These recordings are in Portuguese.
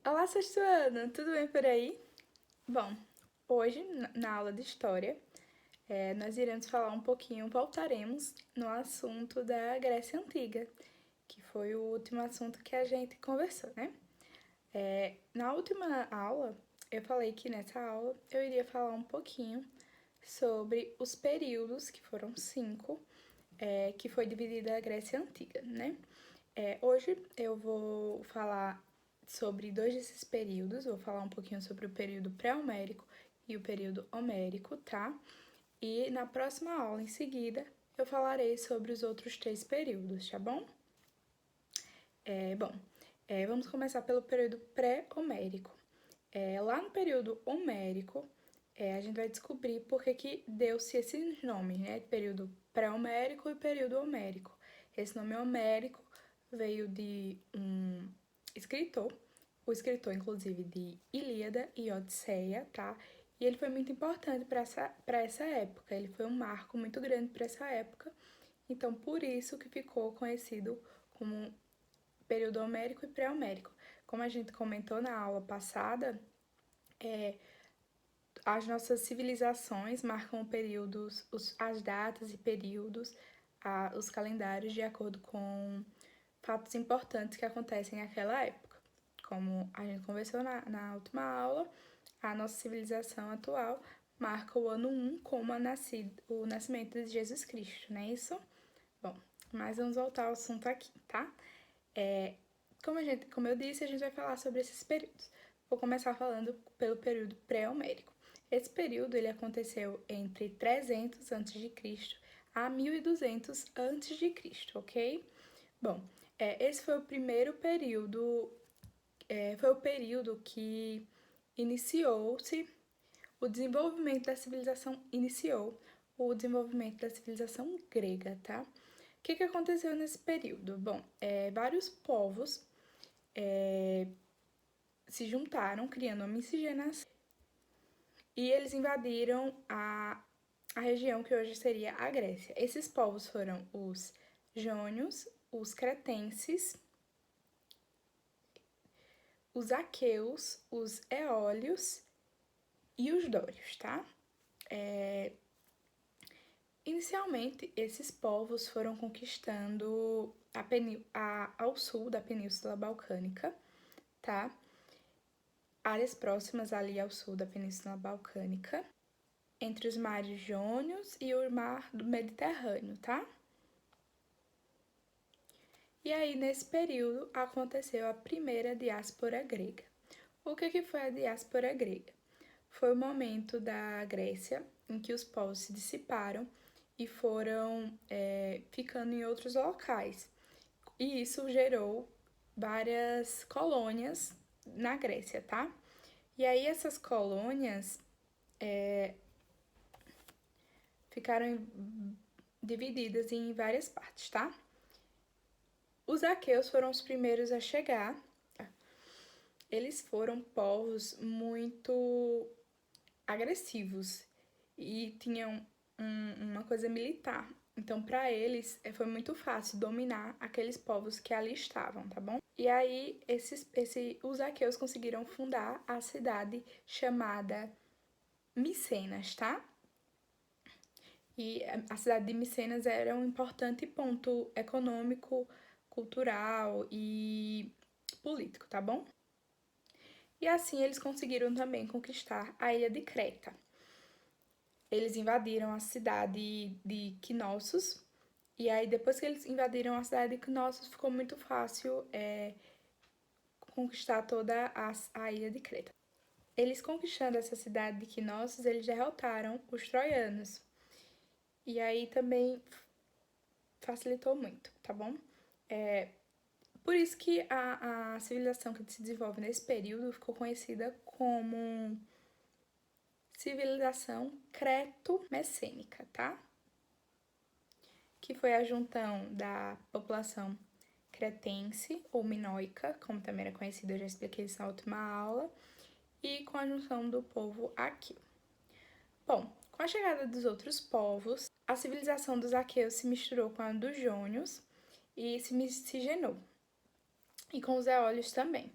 Olá, sexto ano, tudo bem por aí? Bom, hoje na aula de História, nós iremos falar um pouquinho, voltaremos no assunto da Grécia Antiga, que foi o último assunto que a gente conversou, né? Na última aula, eu falei que nessa aula eu iria falar um pouquinho sobre os períodos, que foram 5, que foi dividida a Grécia Antiga, né? Hoje eu vou falar sobre dois desses períodos, vou falar um pouquinho sobre o período pré-homérico e o período homérico, tá? E na próxima aula, em seguida, eu falarei sobre os outros 3 períodos, tá bom? Vamos começar pelo período pré-homérico. Lá no período homérico, a gente vai descobrir por que deu-se esses nomes, né? Período pré-homérico e período homérico. Esse nome homérico veio de um escritor, o escritor, inclusive, de Ilíada e Odisseia, tá? E ele foi muito importante para essa época, ele foi um marco muito grande para essa época, então por isso que ficou conhecido como período homérico e pré-homérico. Como a gente comentou na aula passada, as nossas civilizações marcam períodos, as datas e períodos, os calendários de acordo com fatos importantes que acontecem naquela época. Como a gente conversou na última aula, a nossa civilização atual marca o ano 1 como o nascimento de Jesus Cristo, não é isso? Bom, mas vamos voltar ao assunto aqui, tá? Como eu disse, a gente vai falar sobre esses períodos. Vou começar falando pelo período pré-homérico. Esse período ele aconteceu entre 300 a.C. a 1200 a.C., ok? Bom, esse foi o primeiro período, foi o período que iniciou-se o desenvolvimento da civilização, iniciou o desenvolvimento da civilização grega, tá? O que aconteceu nesse período? Bom, vários povos se juntaram, criando uma miscigenação, e eles invadiram a região que hoje seria a Grécia. Esses povos foram os jônios, os cretenses, os aqueus, os eólios e os dórios, tá? Inicialmente, esses povos foram conquistando ao sul da Península Balcânica, tá? Áreas próximas ali ao sul da Península Balcânica, entre os mares Jônios e o mar do Mediterrâneo, tá? E aí, nesse período, aconteceu a primeira diáspora grega. O que foi a diáspora grega? Foi o momento da Grécia em que os povos se dissiparam e foram ficando em outros locais. E isso gerou várias colônias na Grécia, tá? E aí essas colônias ficaram divididas em várias partes, tá? Os aqueus foram os primeiros a chegar. Eles foram povos muito agressivos e tinham uma coisa militar. Então, para eles, foi muito fácil dominar aqueles povos que ali estavam, tá bom? E aí, os aqueus conseguiram fundar a cidade chamada Micenas, tá? E a cidade de Micenas era um importante ponto econômico, cultural e político, tá bom? E assim eles conseguiram também conquistar a ilha de Creta. Eles invadiram a cidade de Knossos, e aí depois que eles invadiram a cidade de Knossos, ficou muito fácil conquistar toda a ilha de Creta. Eles conquistando essa cidade de Knossos, eles derrotaram os troianos. E aí também facilitou muito, tá bom? Por isso que a civilização que se desenvolve nesse período ficou conhecida como civilização creto-messênica, tá? Que foi a junção da população cretense ou minoica, como também era conhecida, eu já expliquei isso na última aula, e com a junção do povo aqueu. Bom, com a chegada dos outros povos, a civilização dos aqueus se misturou com a dos jônios e se miscigenou, e com os eólios também.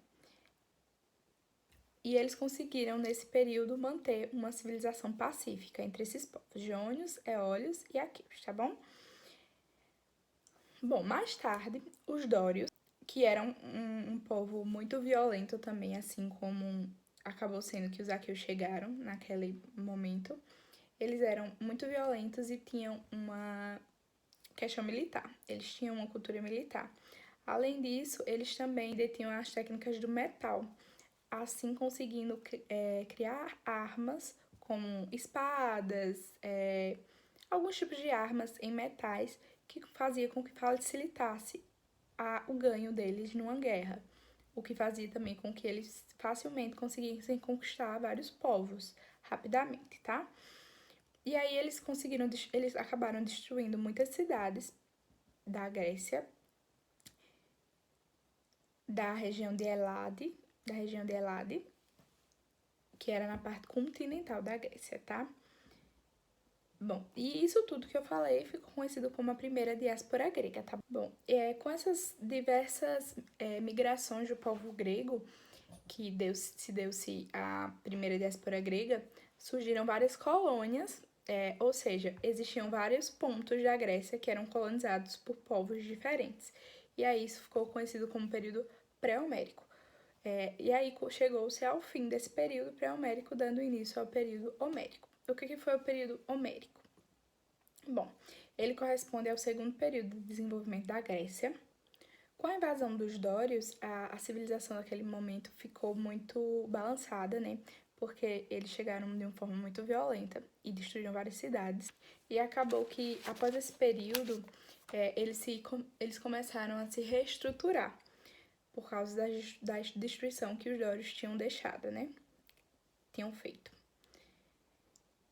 E eles conseguiram, nesse período, manter uma civilização pacífica entre esses povos, jônios, eólios e aqueus, tá bom? Bom, mais tarde, os dórios, que eram um povo muito violento também, assim como acabou sendo que os aqueus chegaram naquele momento, eles eram muito violentos e tinham uma questão militar. Eles tinham uma cultura militar. Além disso, eles também detinham as técnicas do metal, assim conseguindo criar armas como espadas, alguns tipos de armas em metais que fazia com que facilitasse o ganho deles numa guerra, o que fazia também com que eles facilmente conseguissem conquistar vários povos rapidamente, tá? E aí eles acabaram destruindo muitas cidades da Grécia, da região de Elade, que era na parte continental da Grécia, tá? Bom, e isso tudo que eu falei ficou conhecido como a primeira diáspora grega, tá bom? Com essas diversas migrações do povo grego, que deu-se a primeira diáspora grega, surgiram várias colônias, ou seja, existiam vários pontos da Grécia que eram colonizados por povos diferentes. E aí isso ficou conhecido como período pré-homérico. E aí chegou-se ao fim desse período pré-homérico, dando início ao período homérico. O que foi o período homérico? Bom, ele corresponde ao segundo período de desenvolvimento da Grécia. Com a invasão dos dórios, a civilização naquele momento ficou muito balançada, né? Porque eles chegaram de uma forma muito violenta e destruíram várias cidades. E acabou que, após esse período, eles começaram a se reestruturar por causa da destruição que os dórios tinham deixado, né? Tinham feito.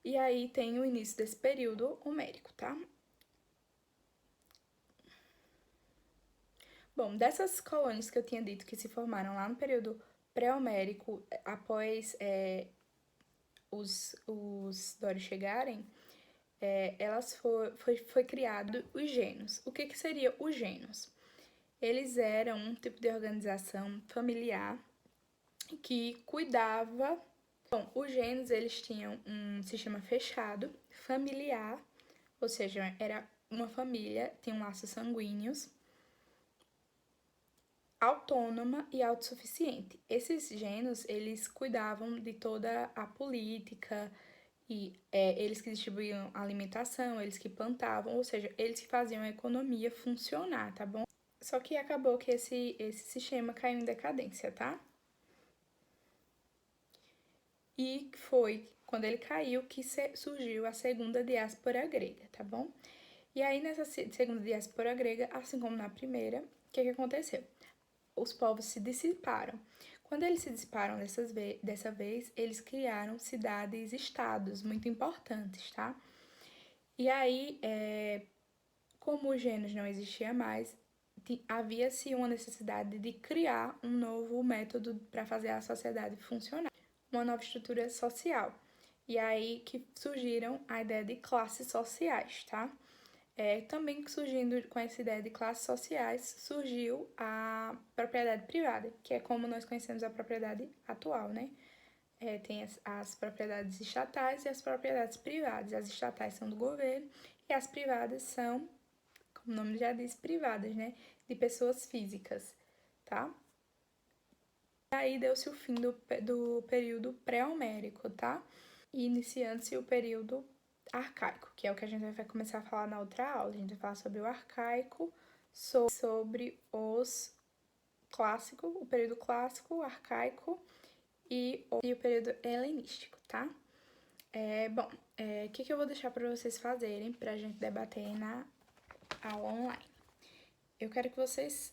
E aí tem o início desse período homérico, tá? Bom, dessas colônias que eu tinha dito que se formaram lá no período pré-homérico, após os dórios chegarem, foi criado os gênios. O que seria os gênios? Eles eram um tipo de organização familiar que cuidava. Bom, os gênios eles tinham um sistema fechado, familiar, ou seja, era uma família, tinham laços sanguíneos, autônoma e autossuficiente. Esses gênios, eles cuidavam de toda a política e eles que distribuíam a alimentação, eles que plantavam, ou seja, eles que faziam a economia funcionar, tá bom? Só que acabou que esse sistema caiu em decadência, tá? E foi quando ele caiu que surgiu a segunda diáspora grega, tá bom? E aí nessa segunda diáspora grega, assim como na primeira, o que aconteceu? Os povos se dissiparam. Quando eles se dissiparam dessa vez, eles criaram cidades-estados muito importantes, tá? E aí, como os gênios não existia mais, havia-se uma necessidade de criar um novo método para fazer a sociedade funcionar, uma nova estrutura social. E aí que surgiram a ideia de classes sociais, tá? Também surgindo com essa ideia de classes sociais, surgiu a propriedade privada, que é como nós conhecemos a propriedade atual, né? Tem as propriedades estatais e as propriedades privadas. As estatais são do governo e as privadas são, como o nome já diz, privadas, né? De pessoas físicas, tá? E aí deu-se o fim do período pré-homérico, tá? E iniciando-se o período arcaico, que é o que a gente vai começar a falar na outra aula. A gente vai falar sobre o arcaico, sobre os clássico, o período clássico, o arcaico e o período helenístico, tá? Bom, o que eu vou deixar para vocês fazerem pra gente debater na aula online? Eu quero que vocês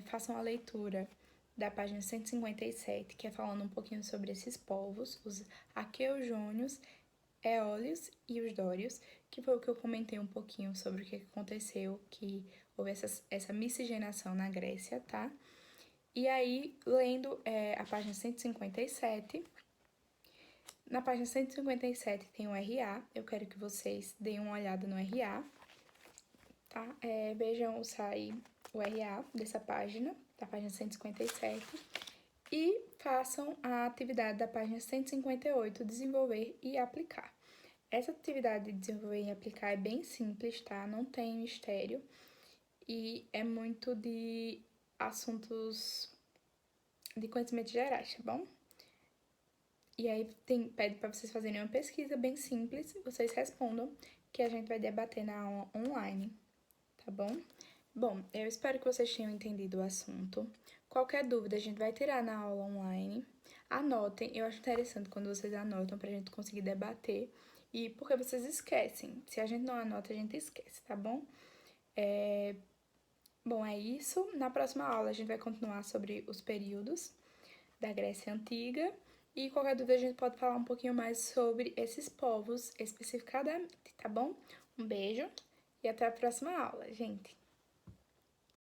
façam a leitura da página 157, que é falando um pouquinho sobre esses povos, os aqueus, jônios, eólios e os dórios, que foi o que eu comentei um pouquinho sobre o que aconteceu, que houve essa miscigenação na Grécia, tá? E aí, lendo a página 157, na página 157 tem o RA, eu quero que vocês deem uma olhada no RA, tá? Vejam o RA dessa página, da página 157, e façam a atividade da página 158, desenvolver e aplicar. Essa atividade de desenvolver e aplicar é bem simples, tá? Não tem mistério e é muito de assuntos de conhecimentos gerais, tá bom? E aí pede para vocês fazerem uma pesquisa bem simples, vocês respondam, que a gente vai debater na aula online, tá bom? Bom, eu espero que vocês tenham entendido o assunto. Qualquer dúvida a gente vai tirar na aula online. Anotem, eu acho interessante quando vocês anotam pra gente conseguir debater. E porque vocês esquecem. Se a gente não anota, a gente esquece, tá bom? Bom, é isso. Na próxima aula a gente vai continuar sobre os períodos da Grécia Antiga. E qualquer dúvida a gente pode falar um pouquinho mais sobre esses povos especificadamente, tá bom? Um beijo e até a próxima aula, gente!